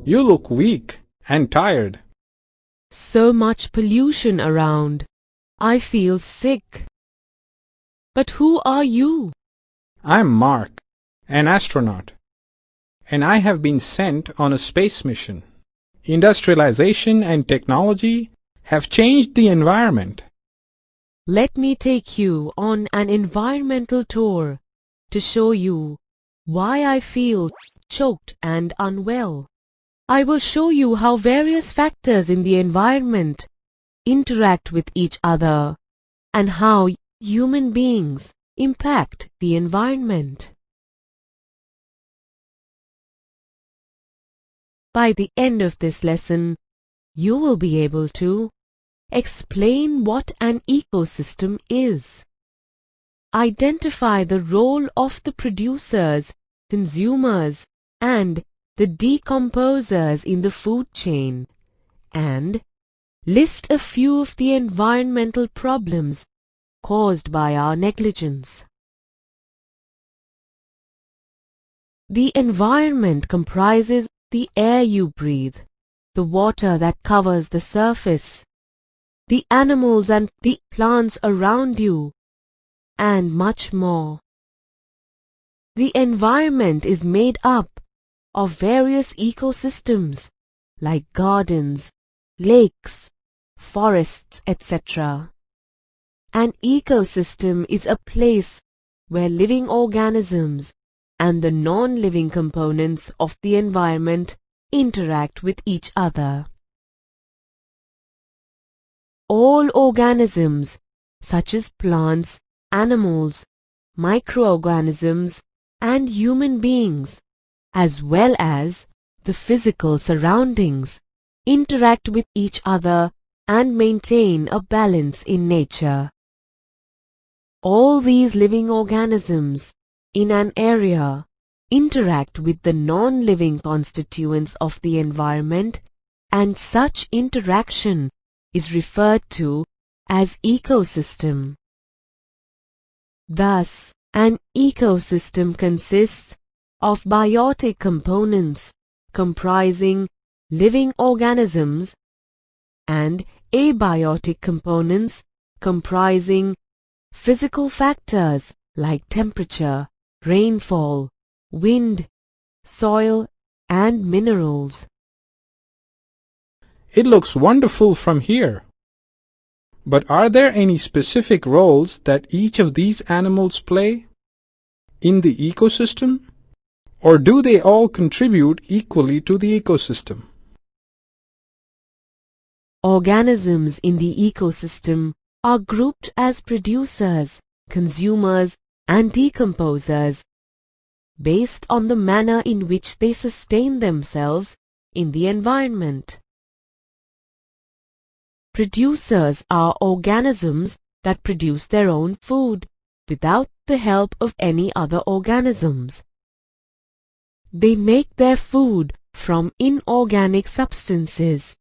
You look weak and tired. So much pollution around. I feel sick. But who are you? I'm Mark, an astronaut, and I have been sent on a space mission. Industrialization and technology have changed the environment. Let me take you on an environmental tour to show you why I feel choked and unwell. I will show you how various factors in the environment interact with each other and how human beings impact the environment. By the end of this lesson, you will be able to explain what an ecosystem is, identify the role of the producers, consumers, and the decomposers in the food chain, and list a few of the environmental problems caused by our negligence. The environment comprises the air you breathe, the water that covers the surface, the animals and the plants around you, and much more. The environment is made up of various ecosystems like gardens, lakes, forests, etc. An ecosystem is a place where living organisms and the non-living components of the environment interact with each other. All organisms, such as plants, animals, microorganisms, and human beings, as well as the physical surroundings, interact with each other and maintain a balance in nature. All these living organisms in an area interact with the non-living constituents of the environment, and such interaction is referred to as ecosystem. Thus, an ecosystem consists of biotic components comprising living organisms and abiotic components comprising physical factors like temperature, rainfall, wind, soil, and minerals. It looks wonderful from here. But are there any specific roles that each of these animals play in the ecosystem? Or do they all contribute equally to the ecosystem? Organisms in the ecosystem are grouped as producers, consumers, and decomposers based on the manner in which they sustain themselves in the environment. Producers are organisms that produce their own food without the help of any other organisms. They make their food from inorganic substances.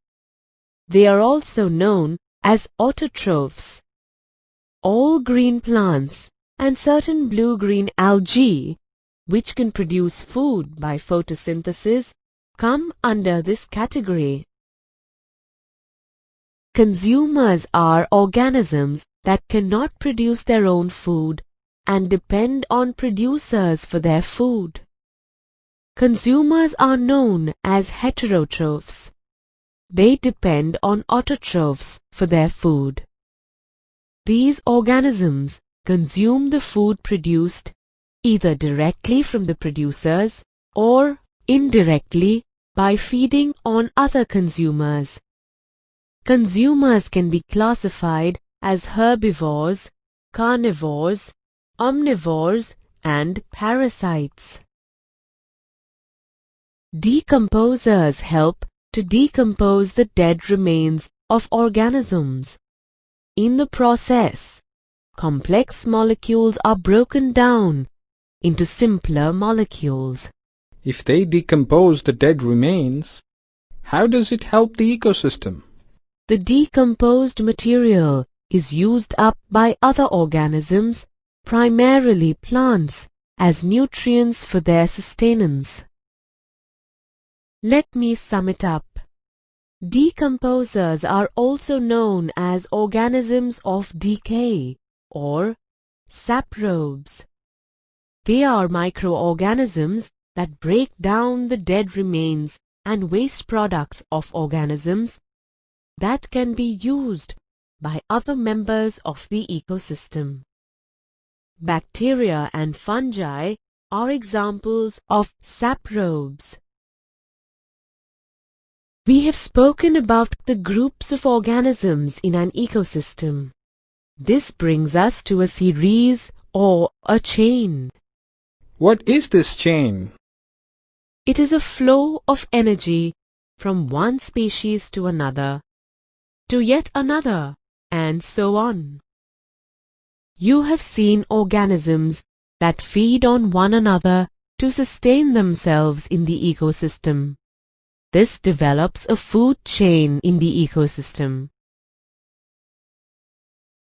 They are also known as autotrophs. All green plants and certain blue-green algae, which can produce food by photosynthesis, come under this category. Consumers are organisms that cannot produce their own food and depend on producers for their food. Consumers are known as heterotrophs. They depend on autotrophs for their food. These organisms consume the food produced either directly from the producers or indirectly by feeding on other consumers. Consumers can be classified as herbivores, carnivores, omnivores, and parasites. Decomposers help to decompose the dead remains of organisms. In the process, complex molecules are broken down into simpler molecules. If they decompose the dead remains, how does it help the ecosystem? The decomposed material is used up by other organisms, primarily plants, as nutrients for their sustenance. Let me sum it up. Decomposers are also known as organisms of decay or saprobes. They are microorganisms that break down the dead remains and waste products of organisms that can be used by other members of the ecosystem. Bacteria and fungi are examples of saprobes. We have spoken about the groups of organisms in an ecosystem. This brings us to a series or a chain. What is this chain? It is a flow of energy from one species to another, to yet another, and so on. You have seen organisms that feed on one another to sustain themselves in the ecosystem. This develops a food chain in the ecosystem.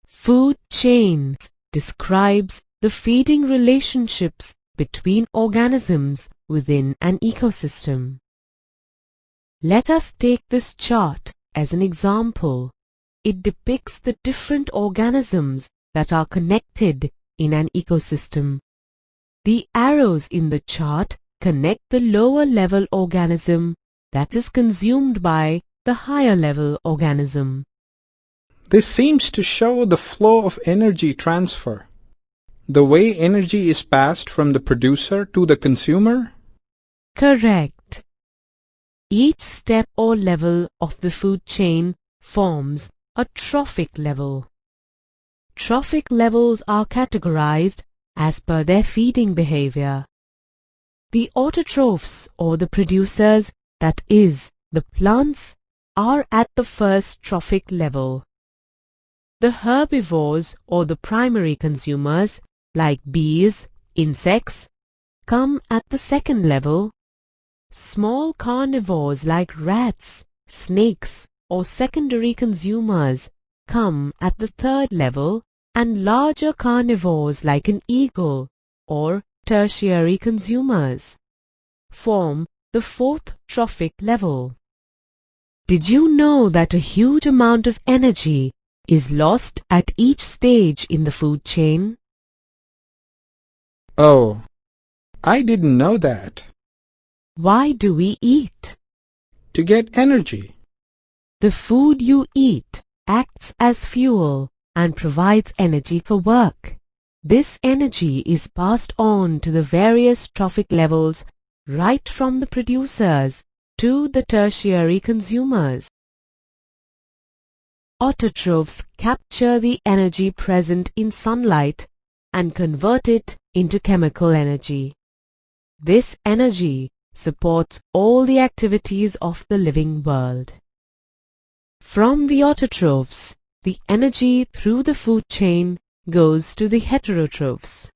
Food chains describes the feeding relationships between organisms within an ecosystem. Let us take this chart as an example. It depicts the different organisms that are connected in an ecosystem. The arrows in the chart connect the lower level organism that is consumed by the higher level organism. This seems to show the flow of energy transfer. The way energy is passed from the producer to the consumer? Correct. Each step or level of the food chain forms a trophic level. Trophic levels are categorized as per their feeding behavior. The autotrophs or the producers, that is, the plants, are at the first trophic level. The herbivores or the primary consumers, like bees, insects, come at the second level. Small carnivores like rats, snakes, or secondary consumers come at the third level, and larger carnivores like an eagle or tertiary consumers form the fourth trophic level. Did you know that a huge amount of energy is lost at each stage in the food chain? Oh, I didn't know that. Why do we eat? To get energy. The food you eat acts as fuel and provides energy for work. This energy is passed on to the various trophic levels right from the producers to the tertiary consumers. Autotrophs capture the energy present in sunlight and convert it into chemical energy. This energy supports all the activities of the living world. From the autotrophs, the energy through the food chain goes to the heterotrophs.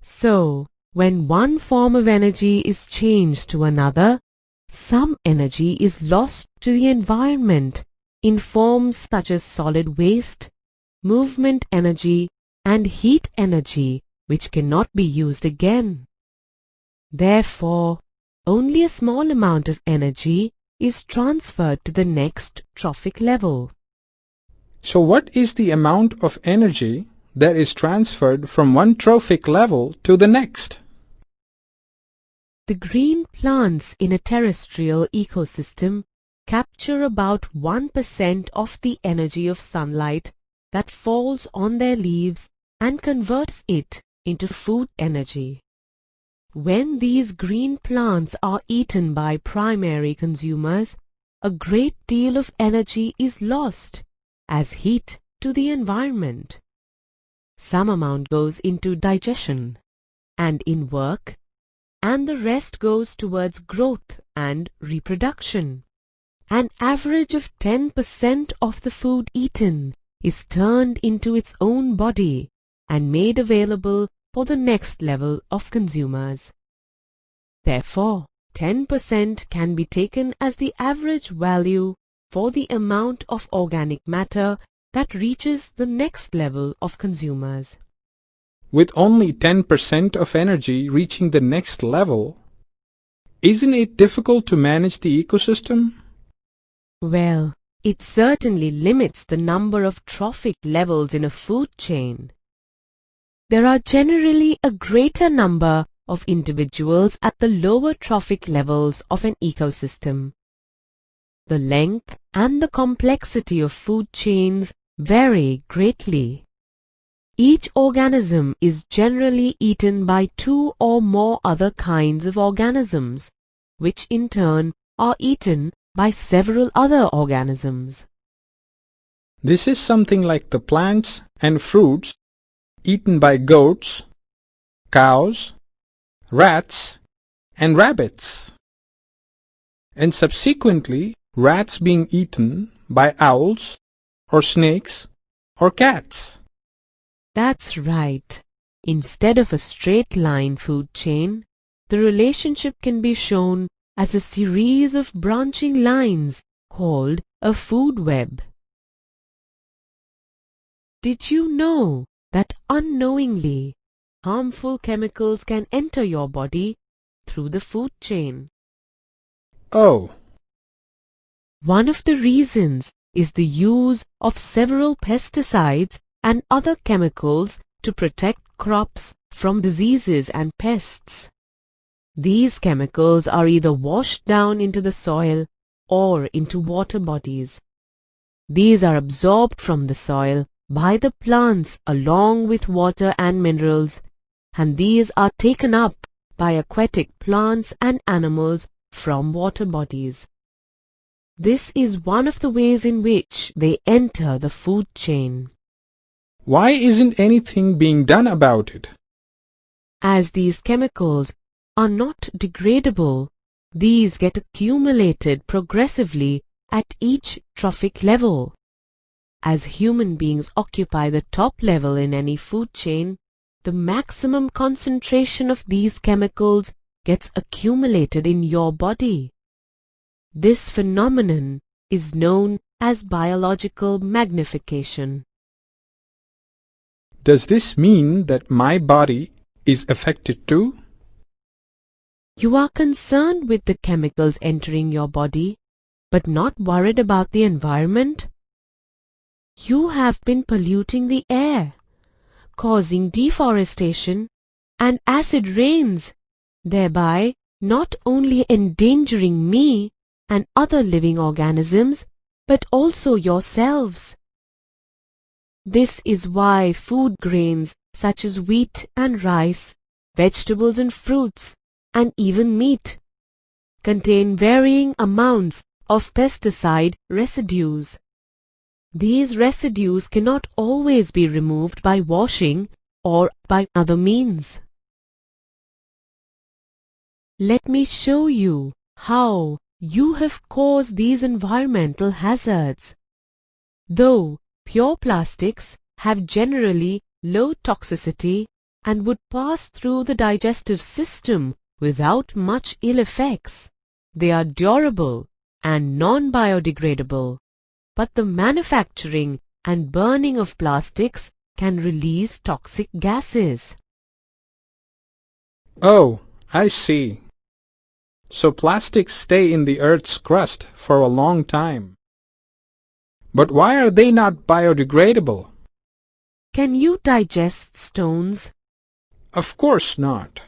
So, when one form of energy is changed to another, some energy is lost to the environment in forms such as solid waste, movement energy, and heat energy, which cannot be used again. Therefore, only a small amount of energy is transferred to the next trophic level. So what is the amount of energy that is transferred from one trophic level to the next? The green plants in a terrestrial ecosystem capture about 1% of the energy of sunlight that falls on their leaves and converts it into food energy. When these green plants are eaten by primary consumers, a great deal of energy is lost as heat to the environment. Some amount goes into digestion and in work, and the rest goes towards growth and reproduction. An average of 10% of the food eaten is turned into its own body and made available for the next level of consumers. Therefore, 10% can be taken as the average value for the amount of organic matter that reaches the next level of consumers. With only 10% of energy reaching the next level, isn't it difficult to manage the ecosystem? Well, it certainly limits the number of trophic levels in a food chain. There are generally a greater number of individuals at the lower trophic levels of an ecosystem. The length and the complexity of food chains vary greatly. Each organism is generally eaten by two or more other kinds of organisms, which in turn are eaten by several other organisms. This is something like the plants and fruits eaten by goats, cows, rats, and rabbits, and subsequently rats being eaten by owls or snakes or cats. That's right. Instead of a straight line food chain, the relationship can be shown as a series of branching lines called a food web. Did you know that unknowingly harmful chemicals can enter your body through the food chain? Oh, One of the reasons is the use of several pesticides and other chemicals to protect crops from diseases and pests. These chemicals are either washed down into the soil or into water bodies. These are absorbed from the soil by the plants along with water and minerals, and these are taken up by aquatic plants and animals from water bodies. This is one of the ways in which they enter the food chain. why isn't anything being done about it? As these chemicals are not degradable, these get accumulated progressively at each trophic level. As human beings occupy the top level in any food chain, the maximum concentration of these chemicals gets accumulated in your body. This phenomenon is known as biological magnification. Does this mean that my body is affected too? You are concerned with the chemicals entering your body, but not worried about the environment? You have been polluting the air, causing deforestation and acid rains, thereby not only endangering me and other living organisms, but also yourselves. This is why food grains such as wheat and rice, vegetables and fruits, and even meat contain varying amounts of pesticide residues. These residues cannot always be removed by washing or by other means. Let me show you how you have caused these environmental hazards. Though pure plastics have generally low toxicity and would pass through the digestive system without much ill effects, they are durable and non-biodegradable. But the manufacturing and burning of plastics can release toxic gases. Oh, I see. So plastics stay in the Earth's crust for a long time. But why are they not biodegradable? Can you digest stones? Of course not.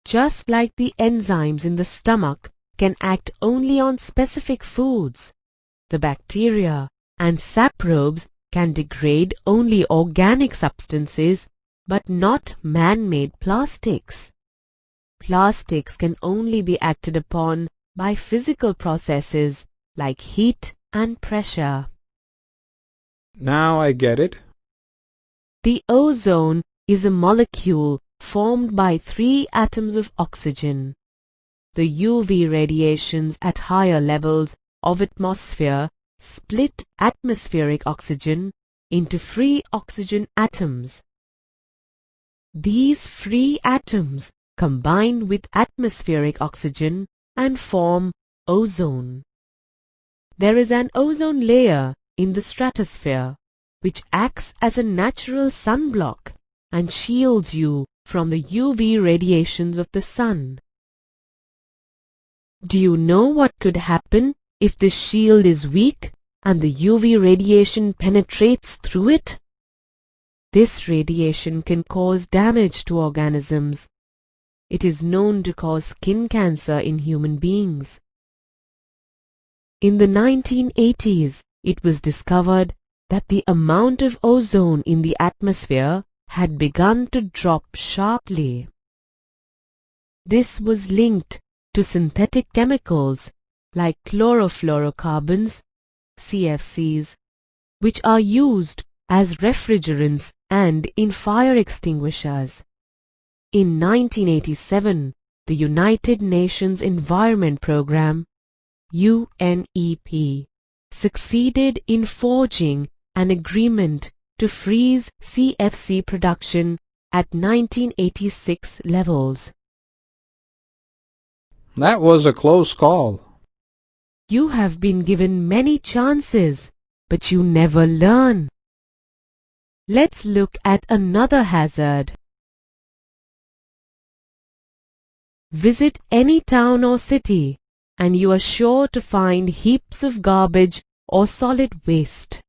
Just like the enzymes in the stomach can act only on specific foods, the bacteria and saprobes can degrade only organic substances but not man-made plastics. Plastics can only be acted upon by physical processes like heat and pressure. Now I get it. The ozone is a molecule formed by 3 atoms of oxygen. The UV radiations at higher levels of atmosphere split atmospheric oxygen into free oxygen atoms. These free atoms combine with atmospheric oxygen and form ozone. There is an ozone layer in the stratosphere which acts as a natural sunblock and shields you from the UV radiations of the sun. Do you know what could happen if this shield is weak and the UV radiation penetrates through it? This radiation can cause damage to organisms. It is known to cause skin cancer in human beings. In the 1980s, it was discovered that the amount of ozone in the atmosphere had begun to drop sharply. This was linked to synthetic chemicals like chlorofluorocarbons, CFCs, which are used as refrigerants and in fire extinguishers. In 1987, the United Nations Environment Programme, UNEP, succeeded in forging an agreement to freeze CFC production at 1986 levels. That was a close call. You have been given many chances, but you never learn. Let's look at another hazard. Visit any town or city, and you are sure to find heaps of garbage or solid waste.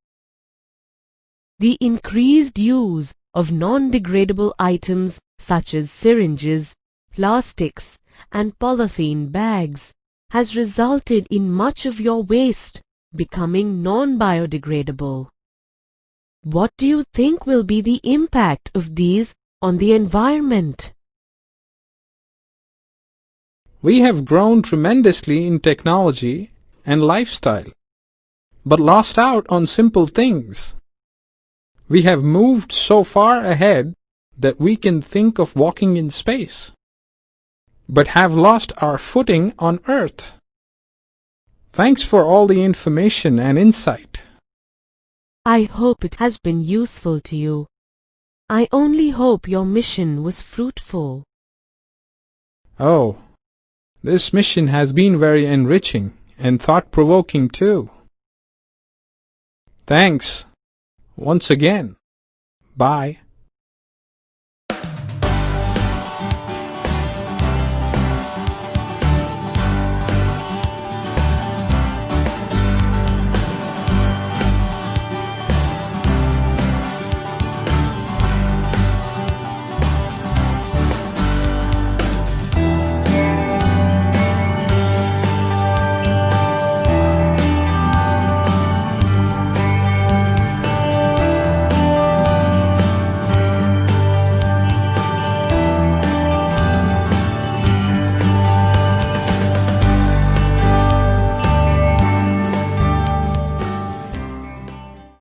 The increased use of non-degradable items such as syringes, plastics, and polythene bags has resulted in much of your waste becoming non-biodegradable. What do you think will be the impact of these on the environment? We have grown tremendously in technology and lifestyle, but lost out on simple things. We have moved so far ahead that we can think of walking in space, but have lost our footing on Earth. Thanks for all the information and insight. I hope it has been useful to you. I only hope your mission was fruitful. Oh, this mission has been very enriching and thought-provoking too. Thanks once again. Bye.